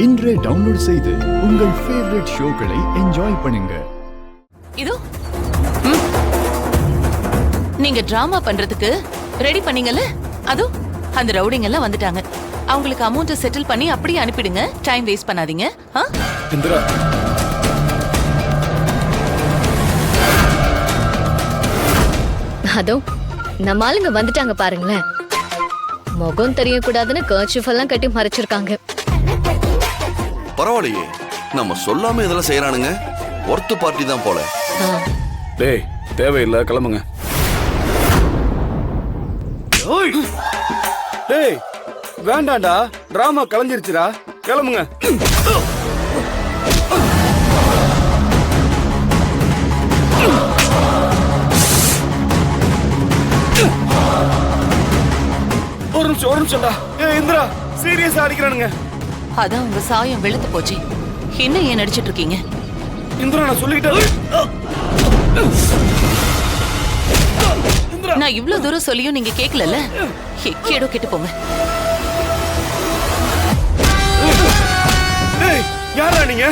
இன்றே டவுன்லோட் செய்து உங்கள் ஃபேவரட் ஷோக்களை என்ஜாய் பண்ணுங்க. இதோ நீங்க டிராமா பண்றதுக்கு ரெடி பண்ணீங்கல்ல, அதோ அந்த ரவுடிங் எல்லாம் வந்துட்டாங்க. அவங்களுக்கு அமௌண்ட் செட்டில் பண்ணி அப்படியே அனுப்பிடுங்க. டைம் வேஸ்ட் பண்ணாதீங்க. இந்திரா, அதோ நம்ம ஆளுங்க வந்துட்டாங்க பாருங்களேன். முகம் தெரியக்கூடாதுன்னு கர்ச்சீஃப் எல்லாம் கட்டி மறைச்சிருக்காங்க. பரவாயில்லையே, நம்ம சொல்லாம இதெல்லாம் செய்யறானுங்க. ஒர்த்து பார்ட்டி தான் போல. டேய் தேவையில்லை, கிளம்புங்க. டேய் வேண்டாண்டா, டிராமா கலைஞ்சிருச்சுடா, கிளம்புங்க. ஒரு நிமிஷம்டா. இந்திரா சீரியஸா அடிக்கிறானுங்க. அதான் உங்க சாயம் வெளுத்து போச்சு. என்ன ஏன் நடிச்சிட்டு இருக்கீங்க? இந்திரா நான் சொல்லிக்கிட்டேன். நான் இவ்வளவு தூரம் சொல்லியும் நீங்க கேட்கல. கேடோ கேட்டு போங்க. யாரா நீங்க?